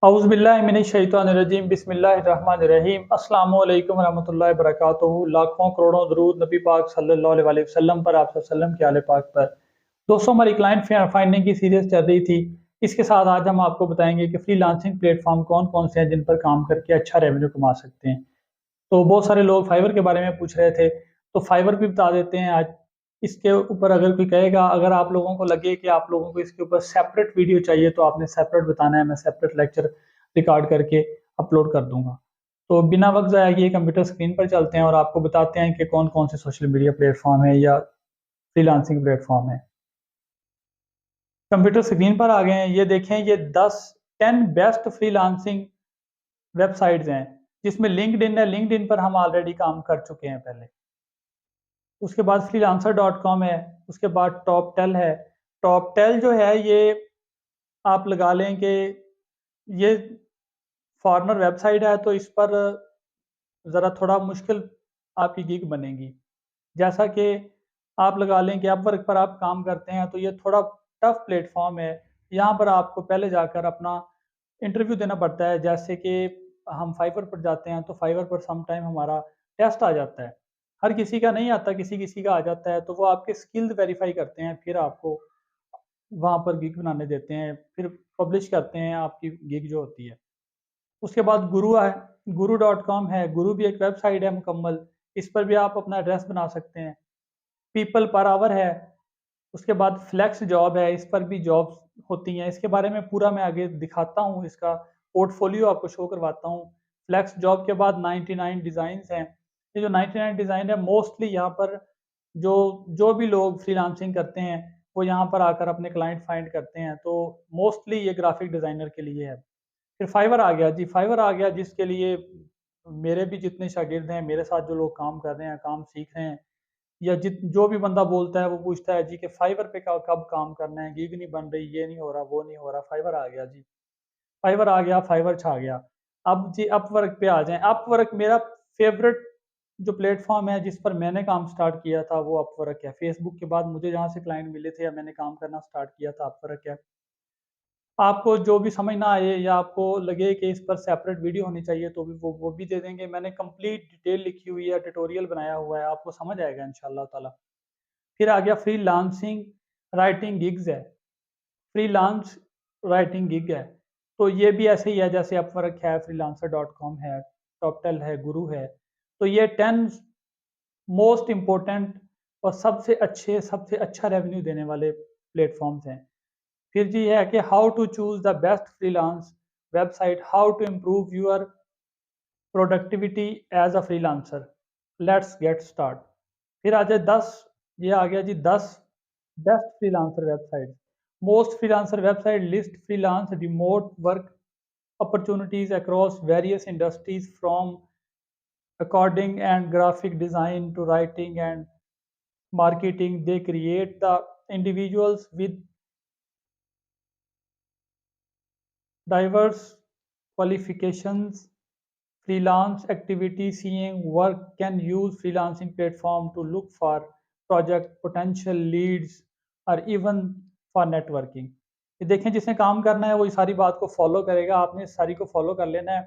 औज़ुबिल्लाहि बिस्मिल्लाहिर्रहमानिर्रहीम अस्सलामु अलैकुम रहमतुल्लाहि वबरकातुहू। लाखों करोड़ों दरूद नबी पाक सल्लल्लाहु अलैहि वसल्लम पर, आप वसल्लम के आले पाक पर। दोस्तों, हमारी क्लाइंट फाइंडिंग की सीरीज चल रही थी। इसके साथ आज हम आपको बताएंगे कि फ्रीलांसिंग प्लेटफॉर्म कौन कौन से हैं जिन पर काम करके अच्छा रेवेन्यू कमा सकते हैं। तो बहुत सारे लोग फाइवर के बारे में पूछ रहे थे, तो फाइवर भी बता देते हैं आज। इसके ऊपर अगर कोई कहेगा, अगर आप लोगों को लगे कि आप लोगों को इसके ऊपर सेपरेट वीडियो चाहिए तो आपने सेपरेट बताना है, मैं सेपरेट लेक्चर रिकॉर्ड करके अपलोड कर दूंगा। तो बिना वक्त ज़ाया किए कंप्यूटर स्क्रीन पर चलते हैं और आपको बताते हैं कि कौन कौन से सोशल मीडिया प्लेटफॉर्म है या फ्रीलांसिंग प्लेटफॉर्म है। कंप्यूटर स्क्रीन पर आ गए हैं, ये देखें, ये 10 बेस्ट फ्रीलांसिंग वेबसाइट्स हैं जिसमें लिंक्डइन है। लिंक्डइन पर हम ऑलरेडी काम कर चुके हैं पहले। उसके बाद freelancer.com है। उसके बाद टॉपटेल है। टॉपटेल जो है, ये आप लगा लें कि ये फॉरेनर वेबसाइट है, तो इस पर ज़रा थोड़ा मुश्किल आपकी गिग बनेगी। जैसा कि आप लगा लें कि अपवर्क पर आप काम करते हैं, तो ये थोड़ा टफ प्लेटफॉर्म है। यहाँ पर आपको पहले जाकर अपना इंटरव्यू देना पड़ता है। जैसे कि हम फाइवर पर जाते हैं, तो फाइवर पर सम टाइम हमारा टेस्ट आ जाता है। हर किसी का नहीं आता, किसी किसी का आ जाता है, तो वो आपके स्किल्स वेरीफाई करते हैं, फिर आपको वहाँ पर गिग बनाने देते हैं, फिर पब्लिश करते हैं आपकी गिग जो होती है। उसके बाद गुरु है। गुरु.com है। गुरु भी एक वेबसाइट है मुकम्मल। इस पर भी आप अपना एड्रेस बना सकते हैं। पीपल पर आवर है। उसके बाद फ्लेक्स जॉब है, इस पर भी जॉब्स होती हैं। इसके बारे में पूरा मैं आगे दिखाता हूँ, इसका पोर्टफोलियो आपको शो करवाता हूँ। फ्लेक्स जॉब के बाद 99 डिज़ाइंस हैं। ये जो 99 डिज़ाइन है, मोस्टली यहाँ पर जो जो भी लोग फ्रीलांसिंग करते हैं वो यहाँ पर आकर अपने क्लाइंट फाइंड करते हैं, तो मोस्टली ये ग्राफिक डिज़ाइनर के लिए है। फिर फाइवर आ गया जी। फाइवर आ गया जिसके लिए मेरे भी जितने शागिर्द हैं, मेरे साथ जो लोग काम कर रहे हैं, काम सीख रहे हैं, या जो भी बंदा बोलता है वो पूछता है जी कि फाइवर पे कब काम करना है, गिग नहीं बन रही, ये नहीं हो रहा, वो नहीं हो रहा। फाइवर आ गया जी। फाइवर आ गया, फाइवर छा गया। अब जी अपवर्क पे आ जाएं। अपवर्क मेरा फेवरेट जो प्लेटफॉर्म है जिस पर मैंने काम स्टार्ट किया था वो अपवर्क है। फेसबुक के बाद मुझे जहाँ से क्लाइंट मिले थे या मैंने काम करना स्टार्ट किया था, अपवर्क है। आपको जो भी समझ ना आए या आपको लगे कि इस पर सेपरेट वीडियो होनी चाहिए, तो भी वो भी दे देंगे। मैंने कंप्लीट डिटेल लिखी हुई है, ट्यूटोरियल बनाया हुआ है, आपको समझ आएगा इंशाल्लाह ताला। फिर आ गया फ्रीलांसिंग राइटिंग गिग्स है। फ्रीलांस राइटिंग गिग है, तो ये भी ऐसे ही है जैसे अपवर्क है, freelancer.com है, टॉपटेल है, गुरु है। तो ये 10 मोस्ट इम्पोर्टेंट और सबसे अच्छा रेवेन्यू देने वाले प्लेटफॉर्म्स हैं। फिर जी है कि how to choose the best freelance website, how to improve your productivity as a freelancer. Let's get start. फिर आ जाए 10, ये आ गया जी 10 best freelancer website. Most freelancer website list freelance remote work opportunities across various industries from according and graphic design to writing and marketing. They create the individuals with diverse qualifications. Freelance activity seeing work can use freelancing platform to look for project potential leads or even for networking. ये देखें, जिसने काम करना है वो इस सारी बात को फॉलो करेगा। आपने इस सारी को फॉलो कर लेना है,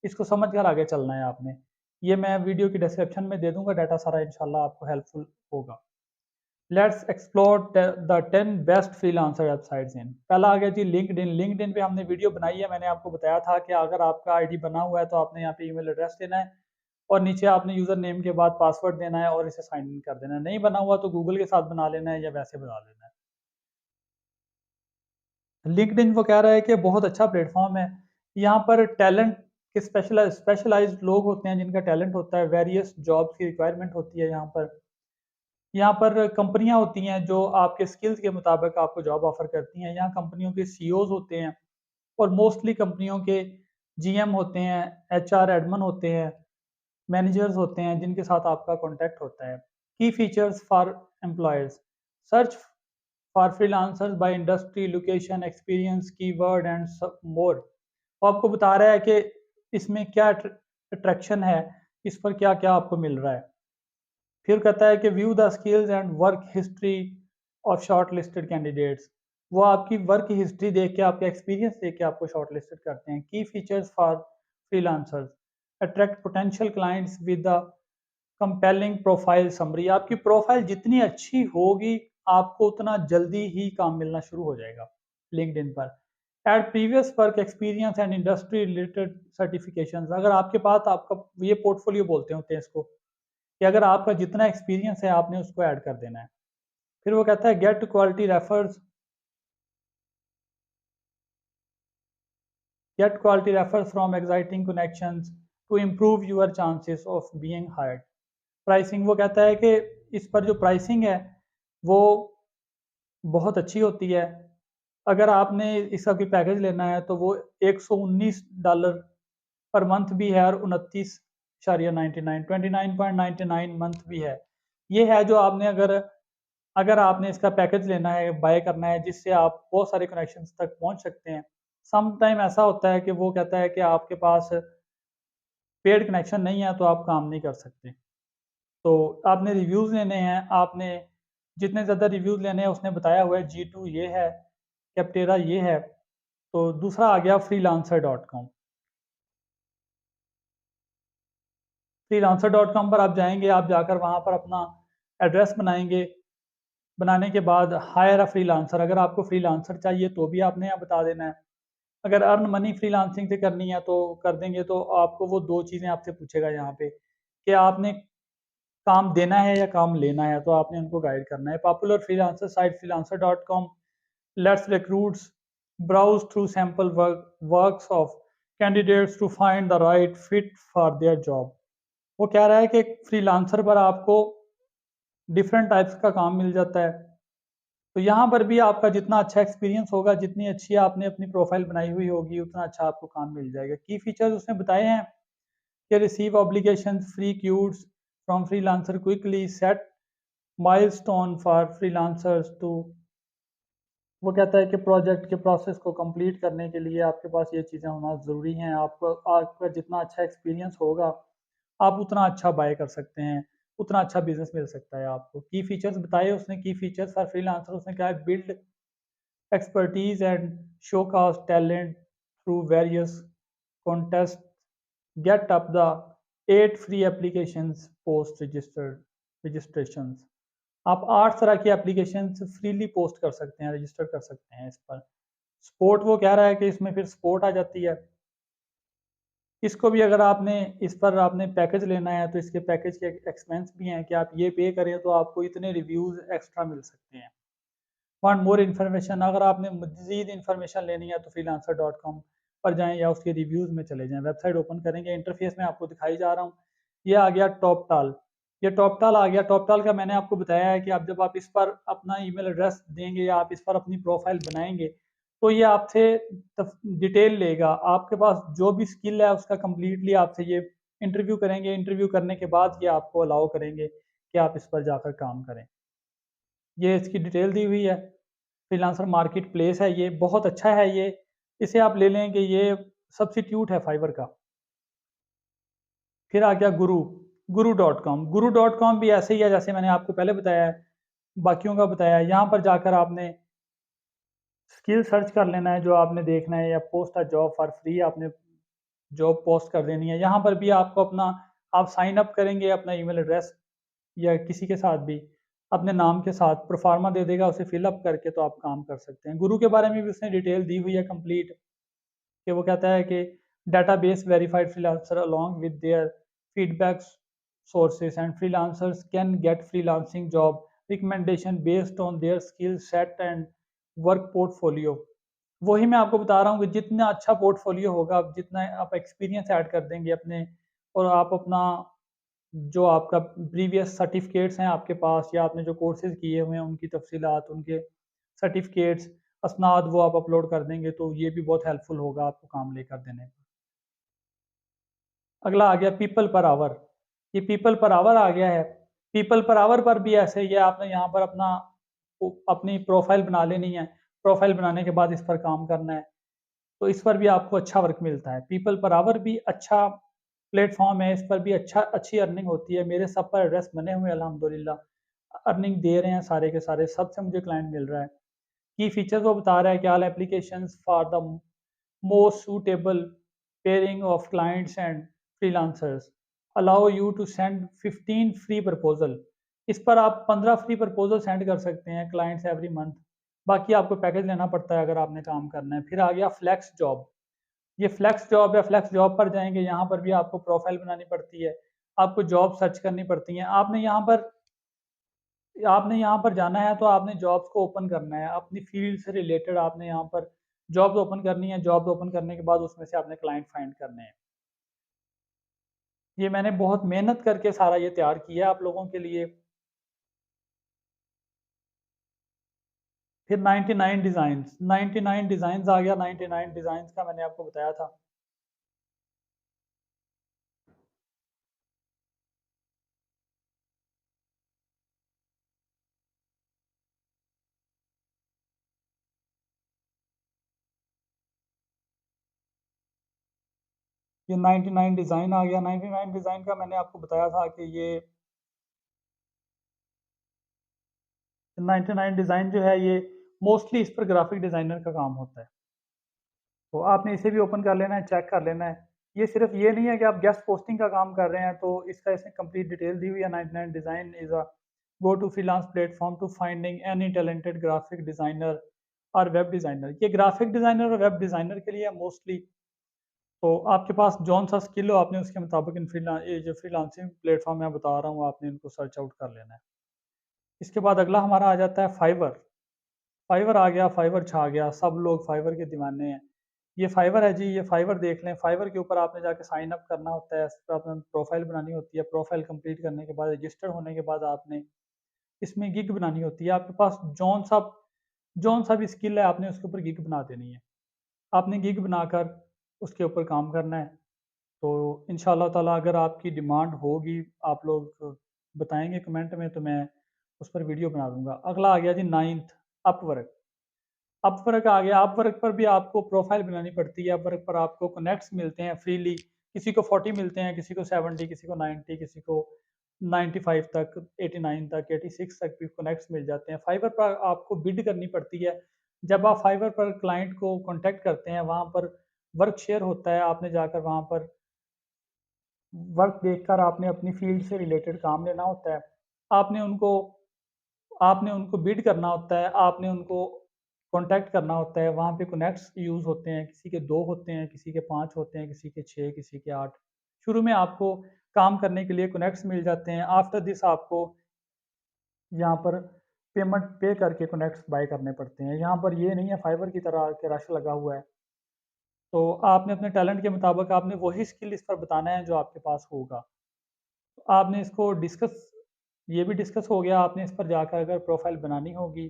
इसको समझ कर आगे चलना है आपने। ये मैं वीडियो की डिस्क्रिप्शन में दे दूंगा डाटा सारा, इंशाल्लाह आपको हेल्पफुल होगा। Let's explore the 10 best freelancer websites in. पहला आ गया जी लिंक्डइन। लिंक्डइन पे हमने वीडियो बनाई है। मैंने आपको बताया था कि अगर आपका आईडी बना हुआ है तो आपने यहाँ पे ईमेल एड्रेस देना है और नीचे आपने यूज़र नेम के बाद पासवर्ड देना है और इसे साइन इन कर देना है। नहीं बना हुआ तो गूगल के साथ बना लेना है या वैसे बना लेना है। लिंक्डइन वो कह रहा है कि बहुत अच्छा प्लेटफॉर्म है। यहाँ पर टैलेंट के स्पेशलाइज्ड लोग होते हैं जिनका टैलेंट होता है। वेरियस जॉब्स की रिक्वायरमेंट होती है यहाँ पर। यहाँ पर कंपनियाँ होती हैं जो आपके स्किल्स के मुताबिक आपको जॉब ऑफ़र करती हैं। यहाँ कंपनियों के सीईओज़ होते हैं और मोस्टली कंपनियों के जीएम होते हैं, एचआर एडमिन होते हैं, मैनेजर्स होते हैं जिनके साथ आपका कॉन्टैक्ट होता है। की features for employers, search for freelancers by industry, location, experience, keyword and more. वो आपको बता रहा है कि इसमें क्या अट्रैक्शन है, इस पर क्या क्या आपको मिल रहा है। फिर कहता है कि view the skills and work history of short listed candidates. वो आपकी वर्क हिस्ट्री देख के, आपका एक्सपीरियंस देख के आपको शॉर्टलिस्टेड करते हैं। की features for freelancers, attract potential clients with the compelling profile summary. आपकी प्रोफाइल जितनी अच्छी होगी, आपको उतना जल्दी ही काम मिलना शुरू हो जाएगा लिंक्डइन पर। Add previous work experience and industry related certifications. अगर आपके पास आपका ये पोर्टफोलियो बोलते होते हैं इसको, कि अगर आपका जितना एक्सपीरियंस है आपने उसको ऐड कर देना है। फिर वो कहता है gate quality refers, get quality refers from exciting connections to improve your chances of being hired। Pricing, वो कहता है कि इस पर जो प्राइसिंग है वो बहुत अच्छी होती है। अगर आपने इसका कोई पैकेज लेना है तो वो $119 पर मंथ भी है और 29.99 29.99 मंथ भी है। ये है जो आपने अगर अगर आपने इसका पैकेज लेना है, बाय करना है, जिससे आप बहुत सारे कनेक्शंस तक पहुंच सकते हैं। सम टाइम ऐसा होता है कि वो कहता है कि आपके पास पेड कनेक्शन नहीं है तो आप काम नहीं कर सकते। तो आपने रिव्यूज़ लेने हैं, आपने जितने ज़्यादा रिव्यूज़ लेने हैं उसने बताया हुआ है। G2 ये है, कैप्टेरा ये है। तो दूसरा आ गया freelancer.com। freelancer.com पर आप जाएंगे, आप जाकर वहाँ पर अपना एड्रेस बनाएंगे। बनाने के बाद हायर अ फ्रीलांसर, अगर आपको फ्रीलांसर चाहिए तो भी आपने यहाँ बता देना है। अगर अर्न मनी फ्रीलांसिंग से करनी है तो कर देंगे। तो आपको वो दो चीज़ें आपसे पूछेगा यहाँ पे, कि आपने काम देना है या काम लेना है, तो आपने उनको गाइड करना है। Popular freelancer site freelancer.com let's recruits browse through sample works of candidates to find the right fit for their job. वो कह रहा है कि फ्रीलांसर पर आपको डिफरेंट टाइप्स का काम मिल जाता है। तो यहाँ पर भी आपका जितना अच्छा एक्सपीरियंस होगा, जितनी अच्छी आपने अपनी प्रोफाइल बनाई हुई होगी, उतना अच्छा आपको काम मिल जाएगा। की फीचर्स उसने बताए हैं कि receive obligation free quotes from freelancer quickly, set milestone for freelancers to. वो कहता है कि प्रोजेक्ट के प्रोसेस को कंप्लीट करने के लिए आपके पास ये चीज़ें होना ज़रूरी हैं। आपको आपका जितना अच्छा एक्सपीरियंस होगा, आप उतना अच्छा बाय कर सकते हैं, उतना अच्छा बिजनेस मिल सकता है आपको। की फीचर्स बताए उसने, की फीचर्स फॉर फ्रीलांसर उसने कहा है build expertise and showcase talent through various contests, get up the 8 free applications post registrations। आप 8 तरह की एप्लीकेशन फ्रीली पोस्ट कर सकते हैं, रजिस्टर कर सकते हैं इस पर। स्पोर्ट, वो कह रहा है कि इसमें फिर स्पोर्ट आ जाती है। इसको भी अगर आपने इस पर आपने पैकेज लेना है तो इसके पैकेज के एक्सपेंस भी हैं कि आप ये पे करें तो आपको इतने रिव्यूज़ एक्स्ट्रा मिल सकते हैं। वांट मोर इन्फॉर्मेशन, अगर आपने मज़ीद इन्फॉर्मेशन लेनी है तो freelancer.com पर जाएं या उसके रिव्यूज़ में चले जाएं। वेबसाइट ओपन करेंगे, इंटरफेस में आपको दिखाई जा रहा हूँ। ये आ गया टॉपटाल। ये टॉपटाल आ गया। टॉपटाल का मैंने आपको बताया है कि आप जब आप इस पर अपना ईमेल एड्रेस देंगे या आप इस पर अपनी प्रोफाइल बनाएंगे तो ये आपसे डिटेल लेगा। आपके पास जो भी स्किल है उसका कम्प्लीटली आपसे ये इंटरव्यू करेंगे। इंटरव्यू करने के बाद ये आपको अलाउ करेंगे कि आप इस पर जाकर काम करें। ये इसकी डिटेल दी हुई है। फ्रीलांसर मार्केट प्लेस है, ये बहुत अच्छा है। ये इसे आप ले लें कि ये सब्सिट्यूट है फाइवर का। फिर आ गया गुरु.com। गुरु.com भी ऐसे ही है जैसे मैंने आपको पहले बताया है, बाकियों का बताया है। यहाँ पर जाकर आपने स्किल सर्च कर लेना है जो आपने देखना है, या post a job for free आपने जॉब पोस्ट कर देनी है। यहाँ पर भी आपको अपना आप साइन अप करेंगे अपना ईमेल एड्रेस या किसी के साथ भी अपने नाम के साथ प्रोफार्मा दे देगा, उसे फिलअप करके तो आप काम कर सकते हैं। गुरु के बारे में भी उसने डिटेल दी हुई है कंप्लीट, कि वो कहता है कि database verified freelancer along with their feedback sources and freelancers can get freelancing job recommendation based on their skill set and work portfolio. वही मैं आपको बता रहा हूँ कि जितना अच्छा पोर्टफोलियो होगा, जितना आप एक्सपीरियंस ऐड कर देंगे अपने, और आप अपना जो आपका प्रीवियस सर्टिफिकेट्स हैं आपके पास, या आपने जो कोर्सेज किए हुए हैं उनकी तफसीलात, उनके सर्टिफिकेट्स, असनाद वो आप अपलोड कर देंगे तो ये भी बहुत हेल्पफुल होगा आपको काम लेकर देने में। अगला आ गया पीपल पर आवर। ये पीपल पर आवर आ गया है। पीपल पर आवर पर भी ऐसे ही है, आपने यहाँ पर अपनी प्रोफाइल बना लेनी है। प्रोफाइल बनाने के बाद इस पर काम करना है, तो इस पर भी आपको अच्छा वर्क मिलता है। पीपल पर आवर भी अच्छा प्लेटफॉर्म है, इस पर भी अच्छी अर्निंग होती है। मेरे सब पर एड्रेस बने हुए हैं अल्हम्दुलिल्लाह, अर्निंग दे रहे हैं सारे के सारे, सबसे मुझे क्लाइंट मिल रहा है। की फीचर्स वो बता रहा है कि all applications for the most suitable pairing of clients and freelancers allow you to send 15 free proposal. इस पर आप 15 फ्री प्रपोजल सेंड कर सकते हैं क्लाइंट्स एवरी मंथ। बाकी आपको पैकेज लेना पड़ता है अगर आपने काम करना है। फिर आ गया फ्लैक्स जॉब। ये फ्लैक्स जॉब है, फ्लैक्स जॉब पर जाएंगे, यहाँ पर भी आपको प्रोफाइल बनानी पड़ती है, आपको जॉब सर्च करनी पड़ती हैं। आपने यहाँ पर जाना है तो आपने जॉब्स को ओपन करना है, अपनी फील्ड से रिलेटेड आपने यहाँ पर जॉब्स ओपन करनी है। जॉब्स ओपन करने के बाद उसमें से आपने क्लाइंट फाइंड करने हैं। ये मैंने बहुत मेहनत करके सारा ये तैयार किया है आप लोगों के लिए। फिर 99 डिज़ाइंस, 99 डिज़ाइंस आ गया। 99 डिज़ाइंस का मैंने आपको बताया था। ये 99 डिज़ाइन आ गया। 99 डिज़ाइन का मैंने आपको बताया था कि ये 99 डिज़ाइन जो है ये मोस्टली इस पर ग्राफिक डिज़ाइनर का काम होता है। तो आपने इसे भी ओपन कर लेना है, चेक कर लेना है। ये सिर्फ ये नहीं है कि आप गेस्ट पोस्टिंग का काम कर रहे हैं तो इसका इसमें कंप्लीट डिटेल दी हुई है। 99 design is a go to freelance platform to finding any talented graphic designer और वेब डिज़ाइनर। ये ग्राफिक डिज़ाइनर और वेब डिज़ाइनर के लिए मोस्टली। तो आपके पास जौन सा स्किल हो आपने उसके मुताबिक इन ये जो फ्रीलांसिंग प्लेटफॉर्म मैं बता रहा हूँ आपने इनको सर्च आउट कर लेना है। इसके बाद अगला हमारा आ जाता है फाइवर। फाइवर आ गया, फाइवर छा गया, सब लोग फाइवर के दीवाने हैं। ये फाइवर है जी, ये फाइवर देख लें। फाइवर के ऊपर आपने जाके साइन अप करना होता है, इस पर आपने प्रोफाइल बनानी होती है। प्रोफाइल कंप्लीट करने के बाद, रजिस्टर होने के बाद आपने इसमें गिग बनानी होती है। आपके पास जौन सा भी स्किल है आपने उसके ऊपर गिग बना देनी है। आपने गिग बनाकर उसके ऊपर काम करना है। तो इंशाल्लाह ताला अगर आपकी डिमांड होगी, आप लोग बताएंगे कमेंट में, तो मैं उस पर वीडियो बना दूंगा। अगला आ गया जी नाइन्थ, अपवर्क। अपवर्क आ गया। अपवर्क पर भी आपको प्रोफाइल बनानी पड़ती है। अपवर्क पर आपको कनेक्ट्स मिलते हैं फ्रीली। किसी को 40 मिलते हैं, किसी को 70, किसी को 90, किसी को 95 तक, 89 तक, 86 तक भी कनेक्ट्स मिल जाते हैं। फाइवर पर आपको बिड करनी पड़ती है। जब आप फाइवर पर क्लाइंट को कांटेक्ट करते हैं, वहाँ पर वर्क शेयर होता है। आपने जाकर वहाँ पर वर्क देखकर आपने अपनी फील्ड से रिलेटेड काम लेना होता है। आपने उनको आपने उनको बिड करना होता है, आपने उनको कॉन्टैक्ट करना होता है। वहाँ पे कनेक्ट्स यूज़ होते हैं, किसी के 2 होते हैं, किसी के 5 होते हैं, किसी के 6, किसी के 8। शुरू में आपको काम करने के लिए कनेक्ट्स मिल जाते हैं। आफ्टर दिस आपको यहाँ पर पेमेंट पे करके कनेक्ट्स बाय करने पड़ते हैं। यहाँ पर ये नहीं है फाइवर की तरह कि रश लगा हुआ है। तो आपने अपने टैलेंट के मुताबिक आपने वही स्किल इस पर बताना है जो आपके पास होगा। आपने इसको डिस्कस ये भी डिस्कस हो गया। आपने इस पर जाकर अगर प्रोफाइल बनानी होगी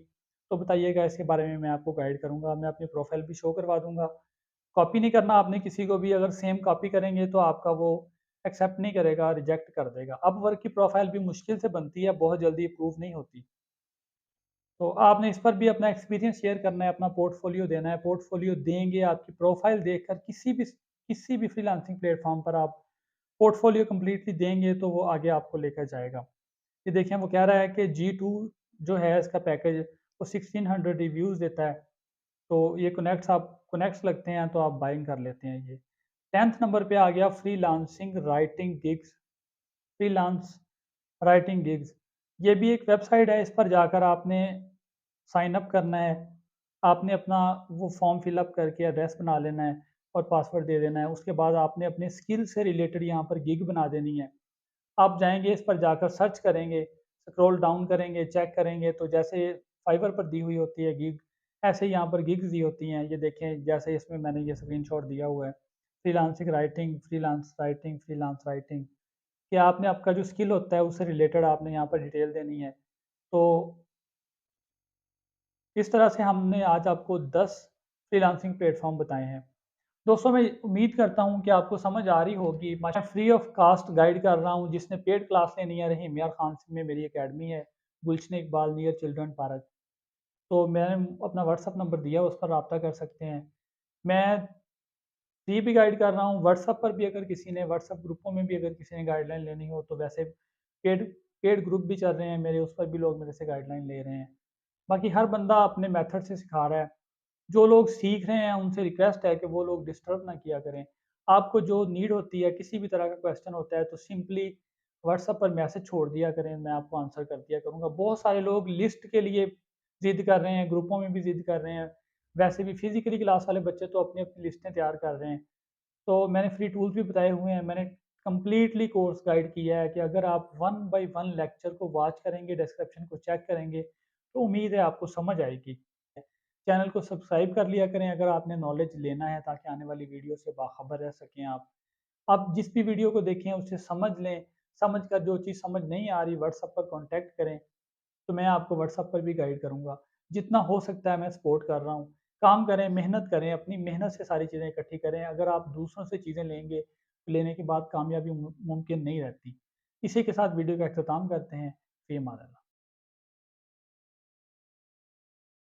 तो बताइएगा, इसके बारे में मैं आपको गाइड करूँगा। मैं अपनी प्रोफाइल भी शो करवा दूँगा। कॉपी नहीं करना आपने किसी को भी। अगर सेम कॉपी करेंगे तो आपका वो एक्सेप्ट नहीं करेगा, रिजेक्ट कर देगा। अपवर्क की प्रोफाइल भी मुश्किल से बनती है, बहुत जल्दी अप्रूव नहीं होती। तो आपने इस पर भी अपना एक्सपीरियंस शेयर करना है, अपना पोर्टफोलियो देना है। पोर्टफोलियो देंगे, आपकी प्रोफाइल देखकर किसी भी फ्रीलांसिंग प्लेटफॉर्म पर आप पोर्टफोलियो कंप्लीटली देंगे तो वो आगे आपको लेकर जाएगा। ये देखें, वो कह रहा है कि G2 जो है इसका पैकेज वो 1600 रिव्यूज़ देता है। तो ये कनेक्ट्स लगते हैं तो आप बाइंग कर लेते हैं ये। 10th नंबर पे आ गया फ्रीलांस राइटिंग गिग्स। ये भी एक वेबसाइट है। इस पर जाकर आपने साइन अप करना है। आपने अपना वो फॉर्म फिल अप करके एड्रेस बना लेना है और पासवर्ड दे देना है। उसके बाद आपने अपने स्किल से रिलेटेड यहाँ पर गिग बना देनी है। आप जाएँगे, इस पर जाकर सर्च करेंगे, स्क्रॉल डाउन करेंगे, चेक करेंगे तो जैसे फाइवर पर दी हुई होती है गिग, ऐसे ही यहाँ पर गिग्स दी होती हैं। ये देखें, जैसे इसमें मैंने ये स्क्रीनशॉट दिया हुआ है। फ्रीलांस राइटिंग कि आपने आपका जो स्किल होता है उससे रिलेटेड आपने यहाँ पर डिटेल देनी है। तो इस तरह से हमने आज आपको 10 फ्रीलांसिंग प्लेटफ़ॉर्म बताए हैं। दोस्तों, मैं उम्मीद करता हूँ कि आपको समझ आ रही होगी। मैं फ्री ऑफ कॉस्ट गाइड कर रहा हूँ। जिसने पेड क्लास लेनी है, रहीम यार खान में मेरी एकेडमी है, गुलशन इकबाल नियर चिल्ड्रन पार्क। तो मैंने अपना व्हाट्सअप नंबर दिया, उस पर रब्ता कर सकते हैं। मैं फ्री भी गाइड कर रहा हूँ। व्हाट्सअप पर भी अगर किसी ने, व्हाट्सअप ग्रुपों में भी अगर किसी ने गाइडलाइन लेनी हो तो वैसे पेड पेड ग्रुप भी चल रहे हैं मेरे, उस पर भी लोग मेरे से गाइडलाइन ले रहे हैं। बाकी हर बंदा अपने मेथड से सिखा रहा है। जो लोग सीख रहे हैं उनसे रिक्वेस्ट है कि वो लोग डिस्टर्ब ना किया करें। आपको जो नीड होती है, किसी भी तरह का क्वेश्चन होता है तो सिंपली व्हाट्सएप पर मैसेज छोड़ दिया करें, मैं आपको आंसर कर दिया करूँगा। बहुत सारे लोग लिस्ट के लिए ज़िद कर रहे हैं, ग्रुपों में भी ज़िद कर रहे हैं। वैसे भी फिज़िकली क्लास वाले बच्चे तो अपनी-अपनी लिस्टें तैयार कर रहे हैं। तो मैंने फ्री टूल्स भी बताए हुए हैं। मैंने कंप्लीटली कोर्स गाइड किया है कि अगर आप वन बाय वन लेक्चर को वॉच करेंगे, डिस्क्रिप्शन को चेक करेंगे, तो उम्मीद है आपको समझ आएगी। चैनल को सब्सक्राइब कर लिया करें अगर आपने नॉलेज लेना है, ताकि आने वाली वीडियो से बाखबर रह सकें आप। आप जिस भी वीडियो को देखें उसे समझ लें, समझ कर जो चीज़ समझ नहीं आ रही व्हाट्सएप पर कॉन्टैक्ट करें, तो मैं आपको व्हाट्सएप पर भी गाइड करूँगा। जितना हो सकता है मैं सपोर्ट कर रहा हूँ। काम करें, मेहनत करें, अपनी मेहनत से सारी चीज़ें इकट्ठी करें। अगर आप दूसरों से चीज़ें लेंगे, तो लेने के बाद कामयाबी मुमकिन नहीं रहती। इसी के साथ वीडियो का अख्ताताम करते हैं। फ़ी अमान अल्लाह।